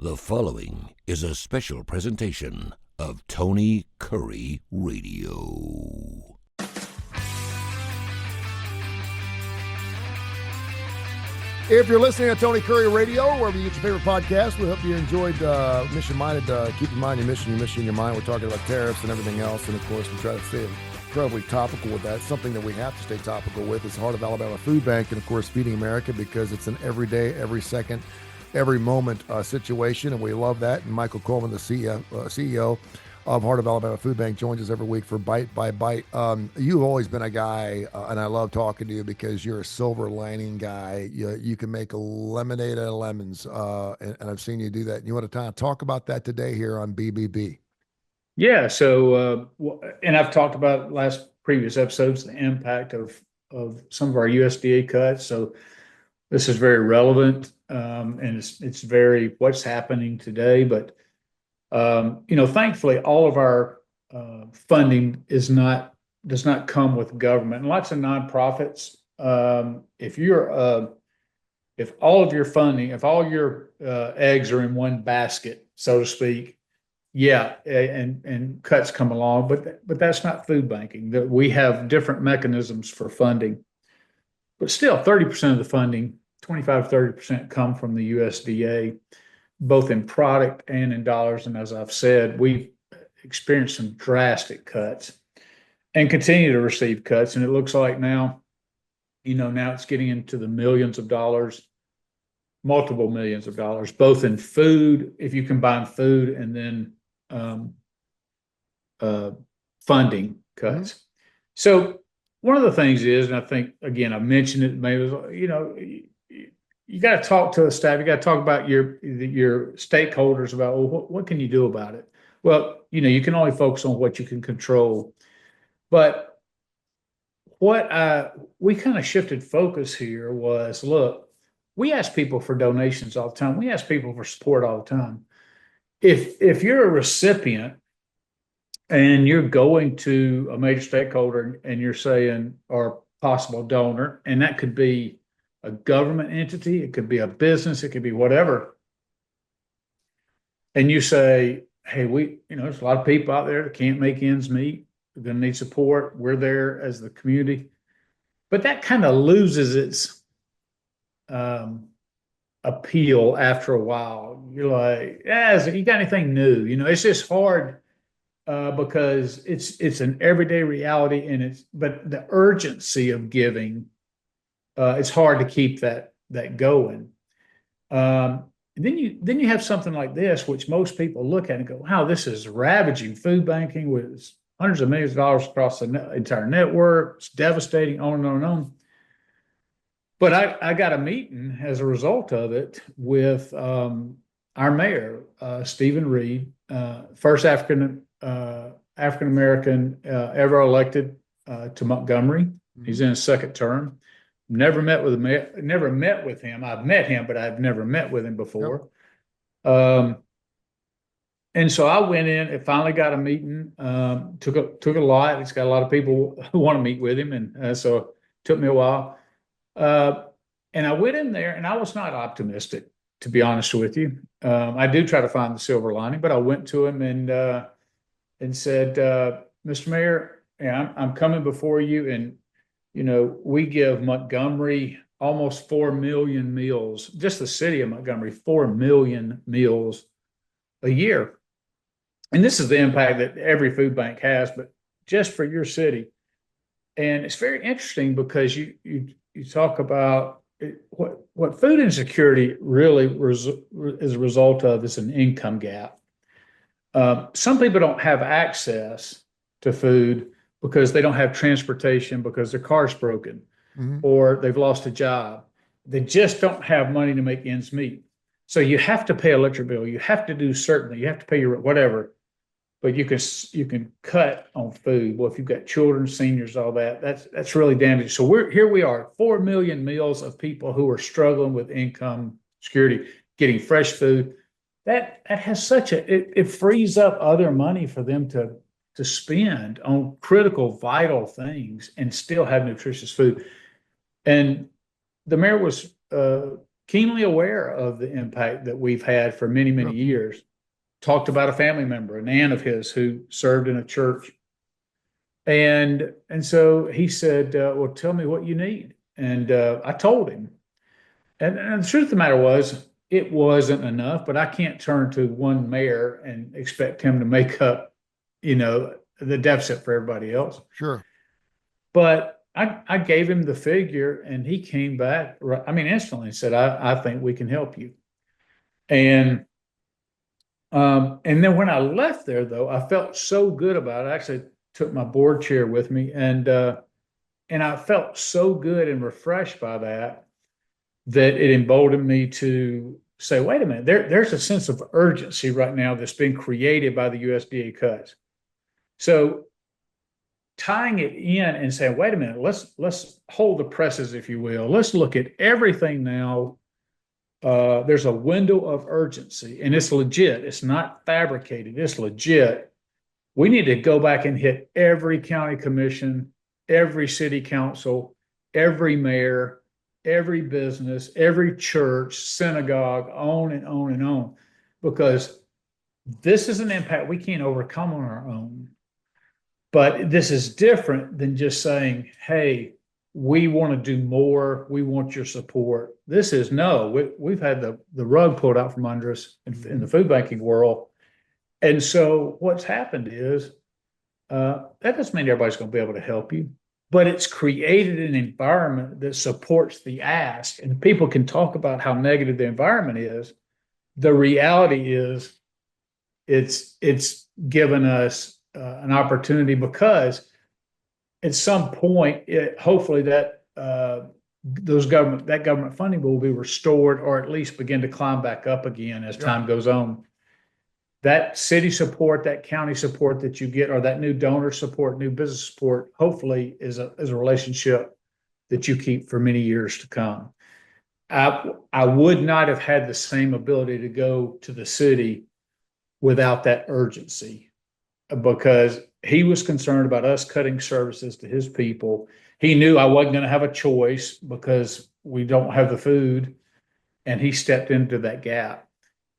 The following is a special presentation of Tony Kurre Radio. If you're listening to Tony Kurre Radio, wherever you get your favorite podcast, we hope you enjoyed Mission Minded. Keep in mind your mission in your mind. We're talking about tariffs and everything else. And, of course, we try to stay incredibly topical with that. Something that we have to stay topical with is Heart of Alabama Food Bank and, of course, Feeding America, because it's an everyday, every second, every moment situation, and we love that. And Michael Coleman, the CEO of Heart of Alabama Food Bank, joins us every week for Bite by Bite. You've always been a guy, and I love talking to you because you're a silver lining guy. You can make a lemonade out of lemons, and I've seen you do that. You want to talk about that today here on BBB? Yeah. So, and I've talked about previous episodes, the impact of some of our USDA cuts. So this is very relevant, and it's very what's happening today. But thankfully, all of our funding does not come with government. And lots of nonprofits. If all of your funding, if all your eggs are in one basket, so to speak, yeah, and cuts come along, but that's not food banking. That we have different mechanisms for funding, but still, 30% of the funding, 25-30% come from the USDA, both in product and in dollars. And as I've said, we've experienced some drastic cuts and continue to receive cuts. And it looks like now it's getting into the millions of dollars, multiple millions of dollars, both in food, if you combine food and then funding cuts. Mm-hmm. So one of the things is, and I think, again, I mentioned it, maybe, you got to talk to the staff. You got to talk about your stakeholders about, well, what can you do about it? Well, you can only focus on what you can control. But we kind of shifted focus here was, look, we ask people for donations all the time. We ask people for support all the time. If you're a recipient and you're going to a major stakeholder and you're saying, or possible donor, and that could be a government entity, it could be a business, it could be whatever. And you say, hey, there's a lot of people out there that can't make ends meet. They're going to need support. We're there as the community. But that kind of loses its appeal after a while. You're like, you got anything new? It's just hard because it's an everyday reality, but the urgency of giving, it's hard to keep that going. Then you have something like this, which most people look at and go, wow, this is ravaging food banking with hundreds of millions of dollars across the entire network. It's devastating, on and on and on. But I got a meeting as a result of it with our mayor, Stephen Reed, first African American ever elected to Montgomery. Mm-hmm. He's in his second term. Never met with him. I've met him, but I've never met with him before. Yep. And so I went in and finally got a meeting. Took a lot. He's got a lot of people who want to meet with him, and so it took me a while. And I went in there, and I was not optimistic, to be honest with you. I do try to find the silver lining, but I went to him and said, Mr. Mayor, I'm coming before you, and we give Montgomery almost 4 million meals, just the city of Montgomery, 4 million meals a year. And this is the impact that every food bank has, but just for your city. And it's very interesting because you talk about what food insecurity really is a result of is an income gap. Some people don't have access to food because they don't have transportation, because their car's broken, mm-hmm. or they've lost a job. They just don't have money to make ends meet. So you have to pay electric bill. You have to do certainly. You have to pay your whatever, but you can cut on food. Well, if you've got children, seniors, all that's really damaging. So we are 4 million meals of people who are struggling with income security, getting fresh food. That has it frees up other money for them to spend on critical, vital things and still have nutritious food. And the mayor was keenly aware of the impact that we've had for many, many years. Talked about a family member, an aunt of his who served in a church. And so he said, well, tell me what you need. And I told him. And the truth of the matter was, it wasn't enough, but I can't turn to one mayor and expect him to make up, the deficit for everybody else. Sure. But I gave him the figure, and he came back, instantly and said, I think we can help you. And then when I left there, though, I felt so good about it. I actually took my board chair with me, and I felt so good and refreshed by that it emboldened me to say, wait a minute, there's a sense of urgency right now that's been created by the USDA cuts. So tying it in and saying, wait a minute, let's hold the presses, if you will. Let's look at everything now. There's a window of urgency, and it's legit. It's not fabricated. It's legit. We need to go back and hit every county commission, every city council, every mayor, every business, every church, synagogue, on and on and on, because this is an impact we can't overcome on our own. But this is different than just saying, hey, we want to do more. We want your support. This is we've had the rug pulled out from under us in the food banking world. And so what's happened is that doesn't mean everybody's going to be able to help you, but it's created an environment that supports the ask. And people can talk about how negative the environment is. The reality is it's given us an opportunity, because at some point, hopefully that government funding will be restored, or at least begin to climb back up again as time goes on. That city support, that county support that you get, or that new donor support, new business support, hopefully is a relationship that you keep for many years to come. I would not have had the same ability to go to the city without that urgency, because he was concerned about us cutting services to his people. He knew I wasn't going to have a choice because we don't have the food, and he stepped into that gap.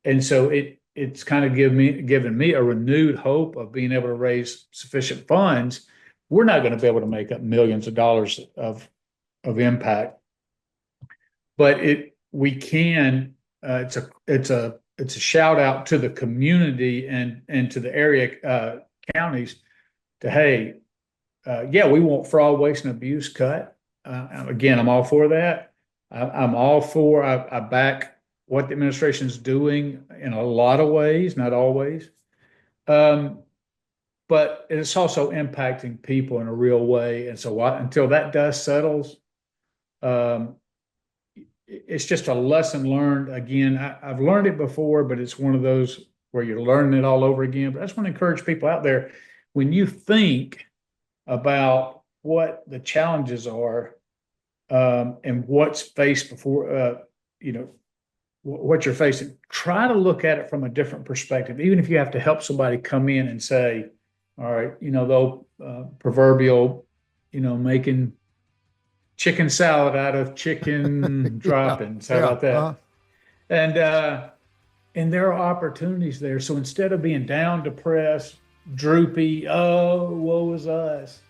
And so it's kind of given me a renewed hope of being able to raise sufficient funds. We're not going to be able to make up millions of dollars of impact, but we can. It's a shout out to the community and to the area counties to, hey, we want fraud, waste, and abuse cut. Again, I'm all for that. I'm all for. I back what the administration is doing in a lot of ways, not always. But it's also impacting people in a real way. And so until that dust settles, it's just a lesson learned. Again, I've learned it before, but it's one of those where you're learning it all over again. But I just want to encourage people out there, when you think about what the challenges are and what's faced before, what you're facing, try to look at it from a different perspective. Even if you have to help somebody come in and say, all right, the proverbial, making chicken salad out of chicken droppings. How about that? Uh-huh. And there are opportunities there. So instead of being down, depressed, droopy, oh, woe is us,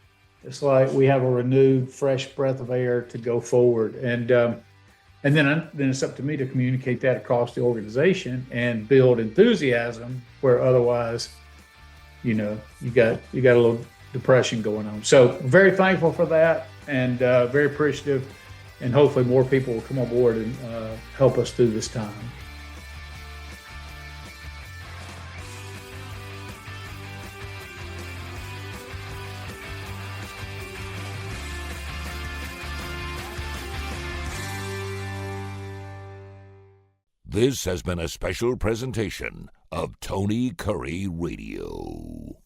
it's like we have a renewed, fresh breath of air to go forward. And then it's up to me to communicate that across the organization and build enthusiasm where otherwise, you got a little depression going on. So very thankful for that, and very appreciative, and hopefully more people will come on board and help us through this time. This has been a special presentation of Tony Kurre Radio.